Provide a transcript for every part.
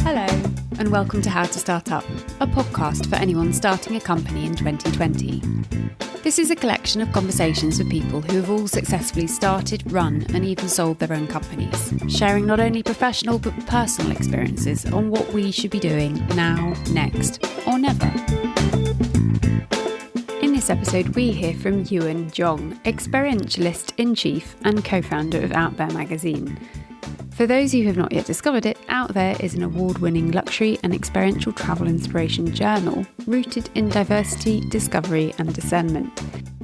Hello, and welcome to How to Start Up, a podcast for anyone starting a company in 2020. This is a collection of conversations with people who have all successfully started, run, and even sold their own companies, sharing not only professional but personal experiences on what we should be doing now, next, or never. In this episode, we hear from Uwern Jong, experientialist-in-chief and co-founder of OutThere magazine. For those who have not yet discovered it, OutThere is an award-winning luxury and experiential travel inspiration journal rooted in diversity, discovery and discernment.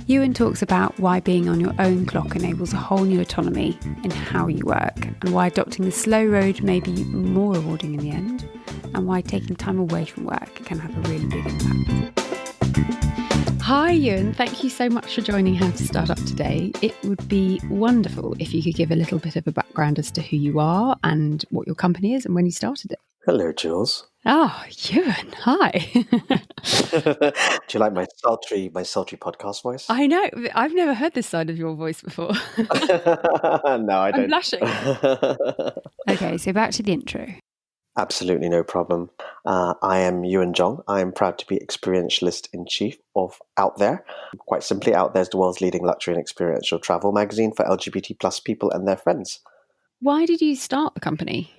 Uwern talks about why being on your own clock enables a whole new autonomy in how you work, and why adopting the slow road may be more rewarding in the end, and why taking time away from work can have a really big impact. Hi Uwern, thank you so much for joining How to Start Up today. It would be wonderful if you could give a little bit of a background as to who you are and what your company is and when you started it. Hello, Jules. Oh, Uwern, hi. Do you like my sultry podcast voice? I know, I've never heard this side of your voice before. No, I don't. I'm blushing. Okay, so back to the intro. Absolutely no problem. I am Uwern Jong. I am proud to be experientialist-in-chief of OutThere. Quite simply, OutThere is the world's leading luxury and experiential travel magazine for LGBT plus people and their friends. Why did you start the company?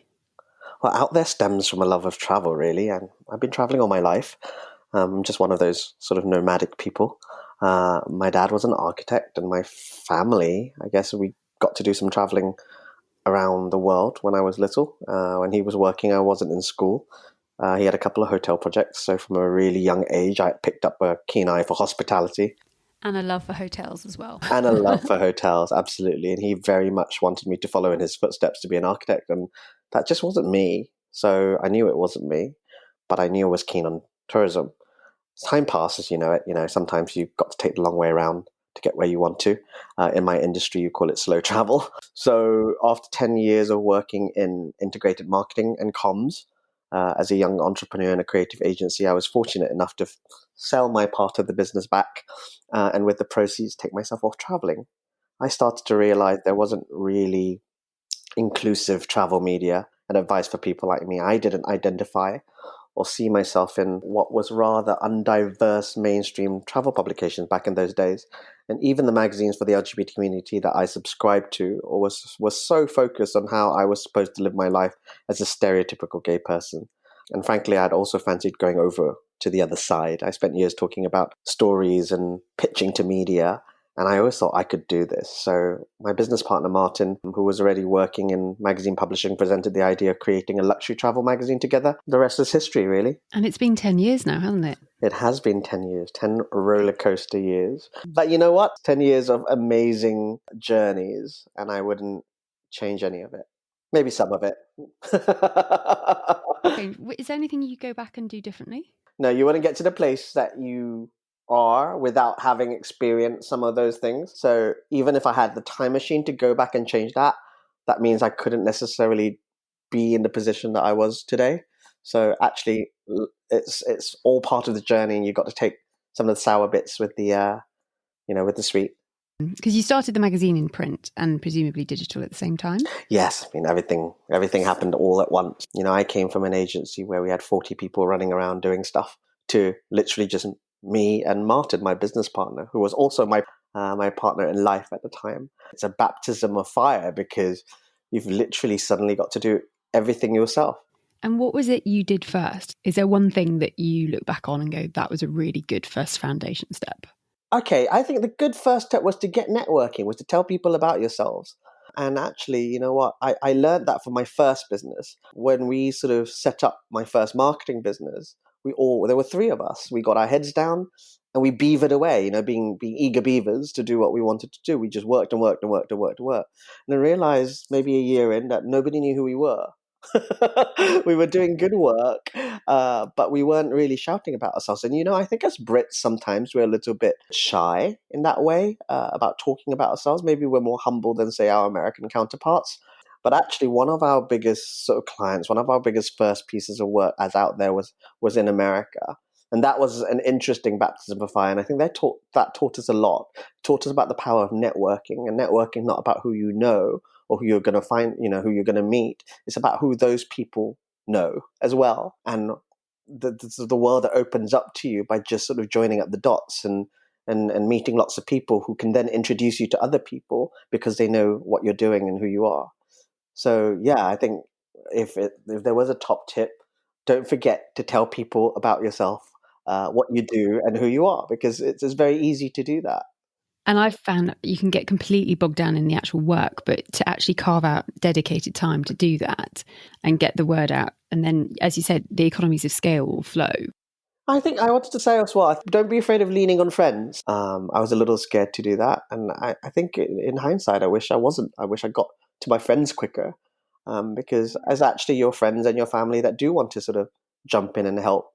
Well, OutThere stems from a love of travel, really, and I've been traveling all my life. I'm just one of those sort of nomadic people. My dad was an architect, and my family, I guess we got to do some traveling around the world when I was little. When he was working, I wasn't in school. He had a couple of hotel projects, so from a really young age, I picked up a keen eye for hospitality. And a love for hotels as well. And a love for hotels, absolutely. And he very much wanted me to follow in his footsteps to be an architect, and that just wasn't me. So I knew it wasn't me, but I knew I was keen on tourism. As time passes, sometimes you've got to take the long way around to get where you want to. In my industry, you call it slow travel. So after 10 years of working in integrated marketing and comms, as a young entrepreneur in a creative agency, I was fortunate enough to sell my part of the business back and with the proceeds take myself off traveling. I started to realize there wasn't really inclusive travel media and advice for people like me. I didn't identify or see myself in what was rather undiverse mainstream travel publications back in those days. And even the magazines for the LGBT community that I subscribed to was so focused on how I was supposed to live my life as a stereotypical gay person. And frankly, I'd also fancied going over to the other side. I spent years talking about stories and pitching to media, and I always thought I could do this. So my business partner, Martin, who was already working in magazine publishing, presented the idea of creating a luxury travel magazine together. The rest is history, really. And it's been 10 years now, hasn't it? It has been 10 years, 10 roller coaster years. But you know what? 10 years of amazing journeys, and I wouldn't change any of it. Maybe some of it. Okay. Is there anything you go back and do differently? No, you want to get to the place that you are without having experienced some of those things. So even if I had the time machine to go back and change that, that means I couldn't necessarily be in the position that I was today. So actually, it's all part of the journey, and you've got to take some of the sour bits with the with the sweet. Because you started the magazine in print and presumably digital at the same time. Yes, I mean everything happened all at once. I came from an agency where we had 40 people running around doing stuff to literally just me and Martin, my business partner, who was also my partner in life at the time. It's a baptism of fire because you've literally suddenly got to do everything yourself. And what was it you did first? Is there one thing that you look back on and go, that was a really good first foundation step? Okay, I think the good first step was to get networking, was to tell people about yourselves. And actually, you know what? I learned that from my first business. When we sort of set up my first marketing business, there were three of us. We got our heads down and we beavered away, being eager beavers to do what we wanted to do. We just worked and worked and worked and worked and worked. And I realized maybe a year in that nobody knew who we were. We were doing good work, but we weren't really shouting about ourselves. And, I think as Brits, sometimes we're a little bit shy in that way about talking about ourselves. Maybe we're more humble than, say, our American counterparts. But actually, one of our biggest sort of clients, one of our biggest first pieces of work as OutThere was in America. And that was an interesting baptism of fire. And I think that taught us a lot. It taught us about the power of networking, and networking not about who you know or who you're going to find, who you're going to meet. It's about who those people know as well, and the world that opens up to you by just sort of joining up the dots and meeting lots of people who can then introduce you to other people because they know what you're doing and who you are. So yeah, I think if there was a top tip, don't forget to tell people about yourself, what you do and who you are, because it's very easy to do that. And I've found you can get completely bogged down in the actual work, but to actually carve out dedicated time to do that and get the word out. And then, as you said, the economies of scale will flow. I think I wanted to say as well, don't be afraid of leaning on friends. I was a little scared to do that. And I think in hindsight, I wish I wasn't. I wish I got to my friends quicker, because it's actually your friends and your family that do want to sort of jump in and help.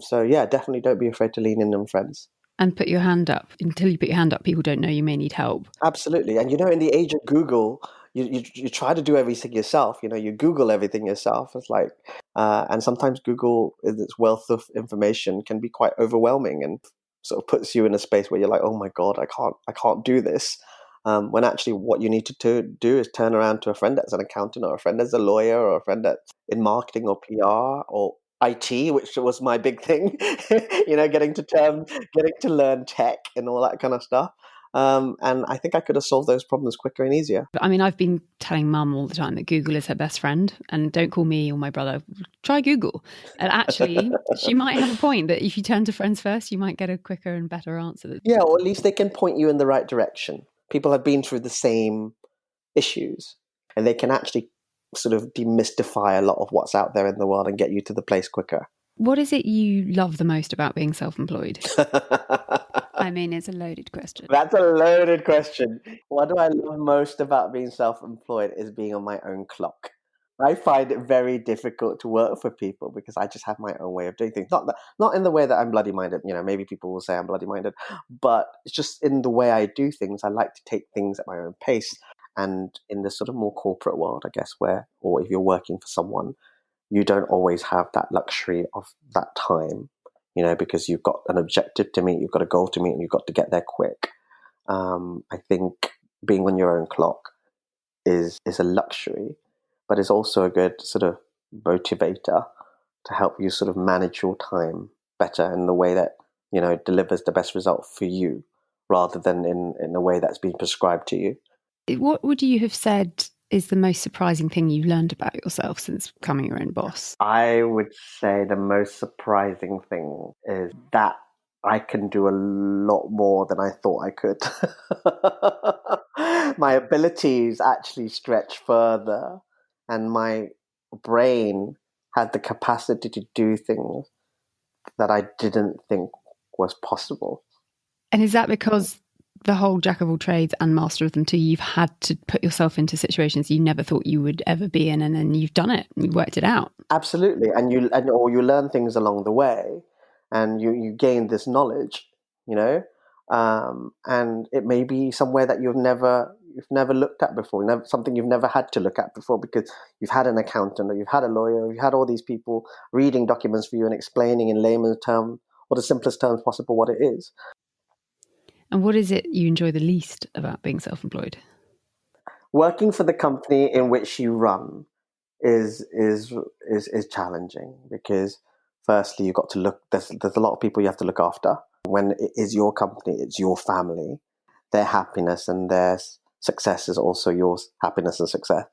So yeah, definitely don't be afraid to lean in on friends. And put your hand up. Until you put your hand up, people don't know you may need help. Absolutely. And in the age of Google, you try to do everything yourself. You Google everything yourself. It's like, and sometimes Google, in its wealth of information, can be quite overwhelming and sort of puts you in a space where you're like, oh my God, I can't do this. When actually what you need to do is turn around to a friend that's an accountant, or a friend that's a lawyer, or a friend that's in marketing or PR or IT, which was my big thing, getting to learn tech and all that kind of stuff. And I think I could have solved those problems quicker and easier. I mean, I've been telling Mum all the time that Google is her best friend, and don't call me or my brother, try Google. And actually, she might have a point that if you turn to friends first, you might get a quicker and better answer. Yeah, or at least they can point you in the right direction. People have been through the same issues, and they can actually sort of demystify a lot of what's out there in the world and get you to the place quicker. What is it you love the most about being self-employed? I mean, it's a loaded question. That's a loaded question. What do I love most about being self-employed is being on my own clock. I find it very difficult to work for people because I just have my own way of doing things. Not in the way that I'm bloody-minded. Maybe people will say I'm bloody-minded, but it's just in the way I do things. I like to take things at my own pace. And in this sort of more corporate world, I guess, or if you're working for someone, you don't always have that luxury of that time, because you've got an objective to meet, you've got a goal to meet, and you've got to get there quick. I think being on your own clock is a luxury, but it's also a good sort of motivator to help you sort of manage your time better in the way that, delivers the best result for you, rather than in a way that's been prescribed to you. What would you have said is the most surprising thing you've learned about yourself since becoming your own boss? I would say the most surprising thing is that I can do a lot more than I thought I could. My abilities actually stretch further, and my brain had the capacity to do things that I didn't think was possible. And is that because the whole jack of all trades and master of them too, you've had to put yourself into situations you never thought you would ever be in, and then you've done it, you worked it out? Absolutely. Or you learn things along the way, and you gain this knowledge, and it may be somewhere that you've never looked at before, something you've never had to look at before, because you've had an accountant, or you've had a lawyer, or you've had all these people reading documents for you and explaining in layman's terms, or the simplest terms possible, what it is. And what is it you enjoy the least about being self-employed? Working for the company in which you run is challenging, because firstly you've got to look. There's a lot of people you have to look after. When it is your company, it's your family. Their happiness and their success is also your happiness and success.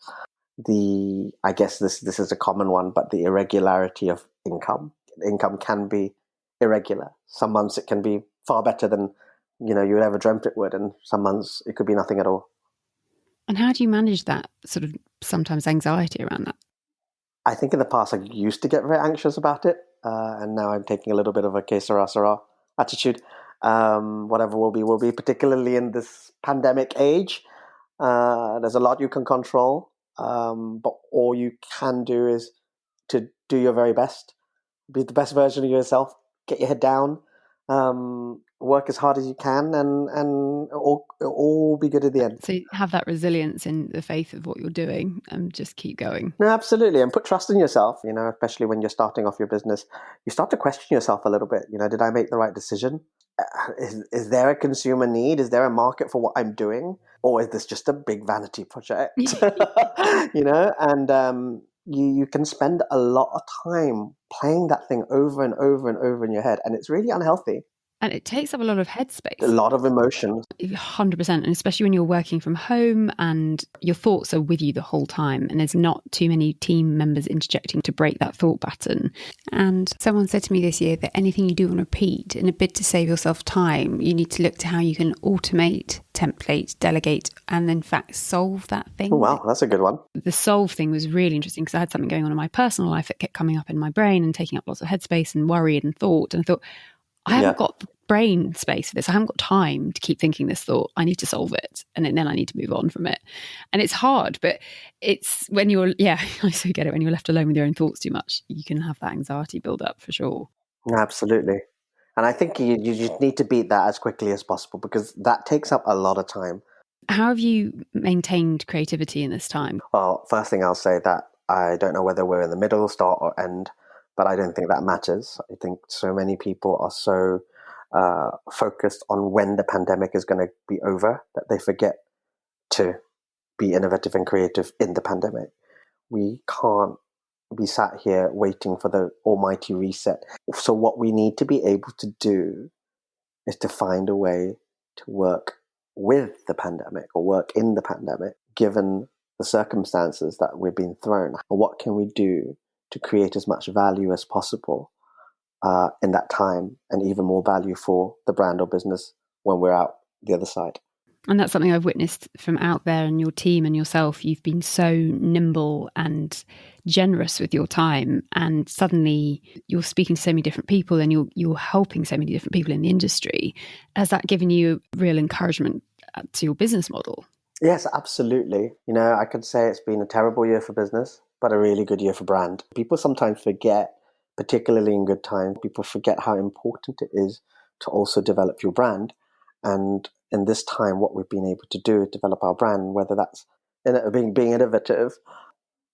I guess this is a common one, but the irregularity of income. Income can be irregular. Some months it can be far better than you would ever dreamt it would, and some months it could be nothing at all. And how do you manage that sort of sometimes anxiety around that? I think in the past I used to get very anxious about it, and now I'm taking a little bit of a que sera, sera attitude. Whatever will be, particularly in this pandemic age. There's a lot you can control, but all you can do is to do your very best, be the best version of yourself, get your head down, work as hard as you can, and it'll all be good at the end. So you have that resilience in the faith of what you're doing and just keep going. No, absolutely. And put trust in yourself, especially when you're starting off your business. You start to question yourself a little bit. Did I make the right decision? Is there a consumer need? Is there a market for what I'm doing? or is this just a big vanity project? And you can spend a lot of time playing that thing over and over and over in your head, and it's really unhealthy. And it takes up a lot of headspace. A lot of emotions. 100%. And especially when you're working from home and your thoughts are with you the whole time and there's not too many team members interjecting to break that thought pattern. And someone said to me this year that anything you do on repeat, in a bid to save yourself time, you need to look to how you can automate, template, delegate, and in fact solve that thing. Oh, wow, that's a good one. The solve thing was really interesting because I had something going on in my personal life that kept coming up in my brain and taking up lots of headspace and worry and thought. And I thought, I haven't got the brain space for this. I haven't got time to keep thinking this thought. I need to solve it. And then I need to move on from it. And it's hard, but it's when you're, I so get it. When you're left alone with your own thoughts too much, you can have that anxiety build up for sure. Absolutely. And I think you just need to beat that as quickly as possible because that takes up a lot of time. How have you maintained creativity in this time? Well, first thing I'll say that I don't know whether we're in the middle, start or end, but I don't think that matters. I think so many people are so focused on when the pandemic is going to be over that they forget to be innovative and creative in the pandemic. We can't be sat here waiting for the almighty reset. So what we need to be able to do is to find a way to work with the pandemic or work in the pandemic, given the circumstances that we've been thrown. What can we do to create as much value as possible in that time, and even more value for the brand or business when we're out the other side? And that's something I've witnessed from OutThere and your team and yourself. You've been so nimble and generous with your time, and suddenly you're speaking to so many different people and you're helping so many different people in the industry. Has that given you real encouragement to your business model? Yes, absolutely. I could say it's been a terrible year for business, but a really good year for brand. People sometimes forget, particularly in good times, people forget how important it is to also develop your brand. And in this time, what we've been able to do is develop our brand, whether that's being innovative.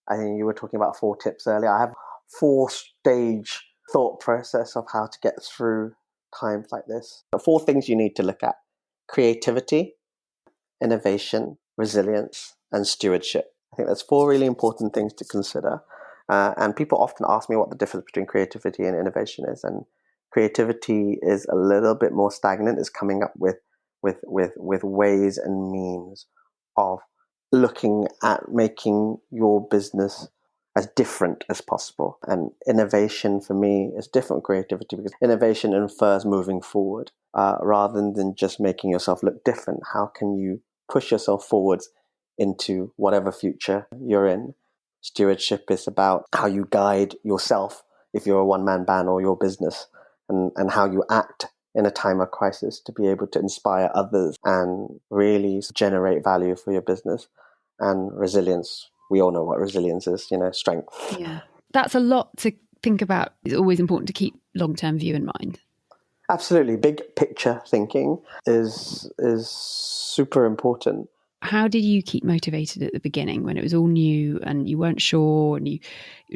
I think you were talking about 4 tips earlier. I have 4-stage thought process of how to get through times like this. The 4 things you need to look at: creativity, innovation, resilience, and stewardship. I think that's 4 really important things to consider. And people often ask me what the difference between creativity and innovation is. And creativity is a little bit more stagnant. It's coming up with ways and means of looking at making your business as different as possible. And innovation for me is different from creativity because innovation infers moving forward rather than just making yourself look different. How can you push yourself forwards into whatever future you're in? Stewardship is about how you guide yourself if you're a one-man band or your business, and how you act in a time of crisis to be able to inspire others and really generate value for your business. And resilience, we all know what resilience is, strength. Yeah, that's a lot to think about. It's always important to keep long-term view in mind. Absolutely. Big picture thinking is super important. How did you keep motivated at the beginning when it was all new and you weren't sure and you're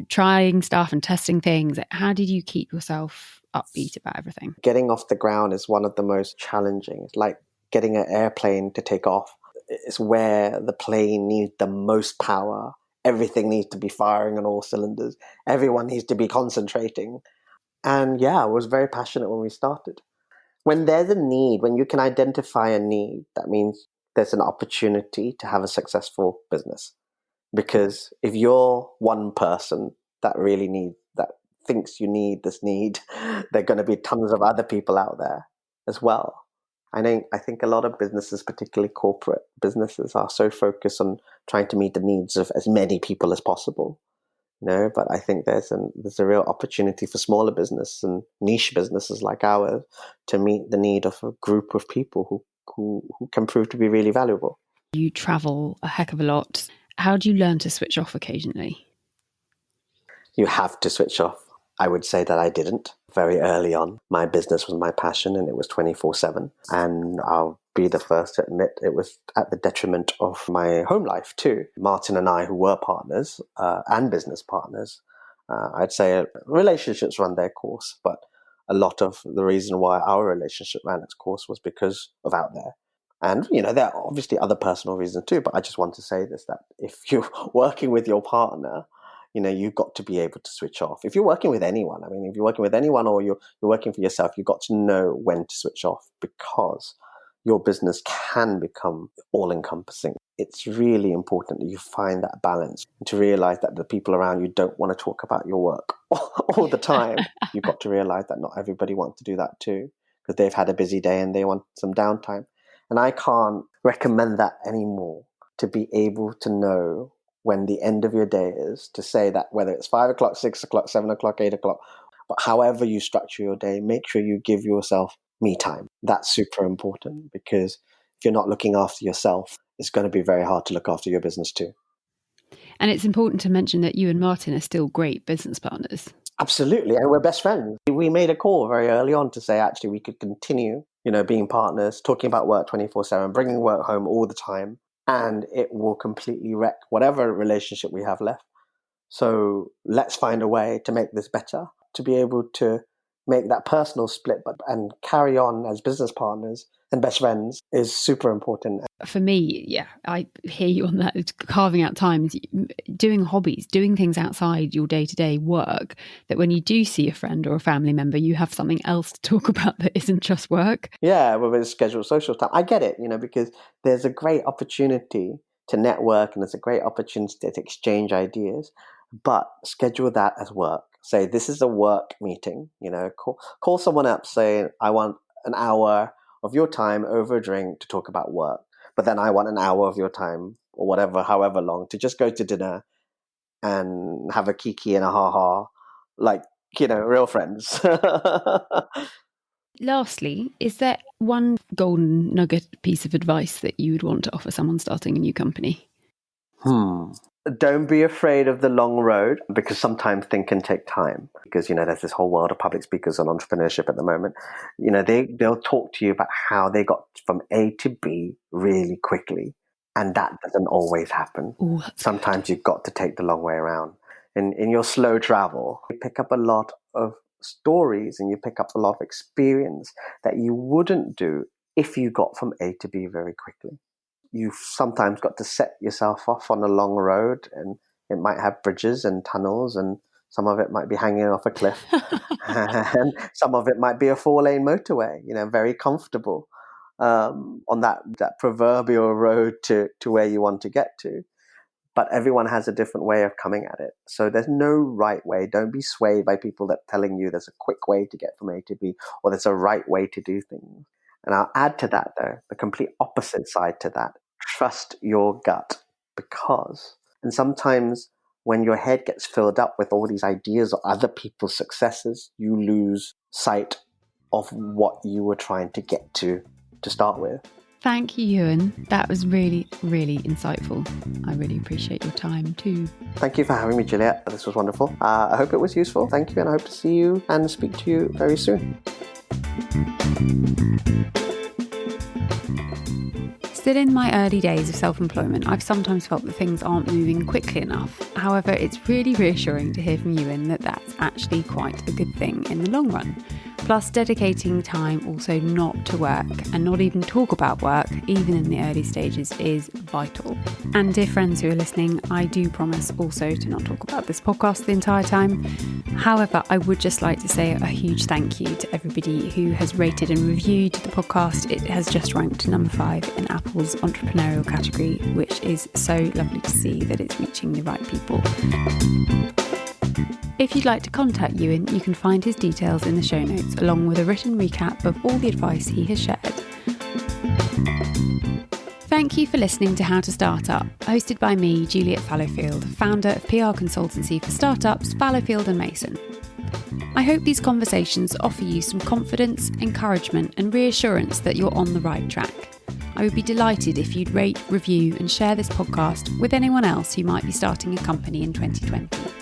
trying stuff and testing things? How did you keep yourself upbeat about everything? Getting off the ground is one of the most challenging. It's like getting an airplane to take off. It's where the plane needs the most power. Everything needs to be firing on all cylinders. Everyone needs to be concentrating. And I was very passionate when we started. When there's a need, when you can identify a need, that means there's an opportunity to have a successful business. Because if you're one person that thinks you need this need, there are going to be tons of other people out there as well. I think a lot of businesses, particularly corporate businesses, are so focused on trying to meet the needs of as many people as possible. But I think there's a real opportunity for smaller business and niche businesses like ours to meet the need of a group of people who can prove to be really valuable. You travel a heck of a lot. How do you learn to switch off occasionally? You have to switch off. I would say that I didn't very early on. My business was my passion and it was 24/7. And I'll be the first to admit it was at the detriment of my home life too. Martin and I, who were partners and business partners, I'd say relationships run their course, but a lot of the reason why our relationship ran its course was because of OutThere. And, there are obviously other personal reasons too, but I just want to say this, that if you're working with your partner, you've got to be able to switch off. If you're working with anyone, if you're working with anyone or you're working for yourself, you've got to know when to switch off, because your business can become all-encompassing. It's really important that you find that balance, to realize that the people around you don't want to talk about your work all the time. You've got to realize that not everybody wants to do that too, because they've had a busy day and they want some downtime. And I can't recommend that anymore, to be able to know when the end of your day is, to say that whether it's 5 o'clock, 6 o'clock, 7 o'clock, 8 o'clock, but however you structure your day, make sure you give yourself me time. That's super important, because if you're not looking after yourself, it's going to be very hard to look after your business too. And it's important to mention that you and Martin are still great business partners. Absolutely. And we're best friends. We made a call very early on to say, actually, we could continue, being partners, talking about work 24/7, bringing work home all the time, and it will completely wreck whatever relationship we have left. So let's find a way to make this better, to be able to make that personal split and carry on as business partners and best friends is super important. For me, yeah, I hear you on that. It's carving out time, doing hobbies, doing things outside your day-to-day work, that when you do see a friend or a family member, you have something else to talk about that isn't just work. Yeah, well, it's scheduled social time. I get it, because there's a great opportunity to network and there's a great opportunity to exchange ideas, but schedule that as work. Say, this is a work meeting, call someone up, say, I want an hour of your time over a drink to talk about work. But then I want an hour of your time, or whatever, however long, to just go to dinner and have a kiki and a ha-ha, like, real friends. Lastly, is there one golden nugget piece of advice that you would want to offer someone starting a new company? Don't be afraid of the long road, because sometimes things can take time. Because, there's this whole world of public speakers on entrepreneurship at the moment. They'll talk to you about how they got from A to B really quickly. And that doesn't always happen. Ooh, sometimes you've got to take the long way around. In your slow travel, you pick up a lot of stories and you pick up a lot of experience that you wouldn't do if you got from A to B very quickly. You've sometimes got to set yourself off on a long road, and it might have bridges and tunnels, and some of it might be hanging off a cliff, and some of it might be a 4-lane motorway, very comfortable on that proverbial road to where you want to get to. But everyone has a different way of coming at it. So there's no right way. Don't be swayed by people that are telling you there's a quick way to get from A to B, or there's a right way to do things. And I'll add to that, though, the complete opposite side to that. Trust your gut, and sometimes when your head gets filled up with all these ideas or other people's successes, you lose sight of what you were trying to get to start with. Thank you, Uwern. That was really, really insightful. I really appreciate your time too. Thank you for having me, Juliet. This was wonderful. I hope it was useful. Thank you, and I hope to see you and speak to you very soon. Still in my early days of self-employment, I've sometimes felt that things aren't moving quickly enough. However, it's really reassuring to hear from Uwern that that's actually quite a good thing in the long run. Plus, dedicating time also not to work and not even talk about work, even in the early stages, is vital. And dear friends who are listening, I do promise also to not talk about this podcast the entire time. However, I would just like to say a huge thank you to everybody who has rated and reviewed the podcast. It has just ranked number 5 in Apple's entrepreneurial category, which is so lovely to see that it's reaching the right people. If you'd like to contact Uwern, you can find his details in the show notes, along with a written recap of all the advice he has shared. Thank you for listening to How to Start Up, hosted by me, Juliet Fallowfield, founder of PR consultancy for startups, Fallowfield & Mason. I hope these conversations offer you some confidence, encouragement and reassurance that you're on the right track. I would be delighted if you'd rate, review and share this podcast with anyone else who might be starting a company in 2020.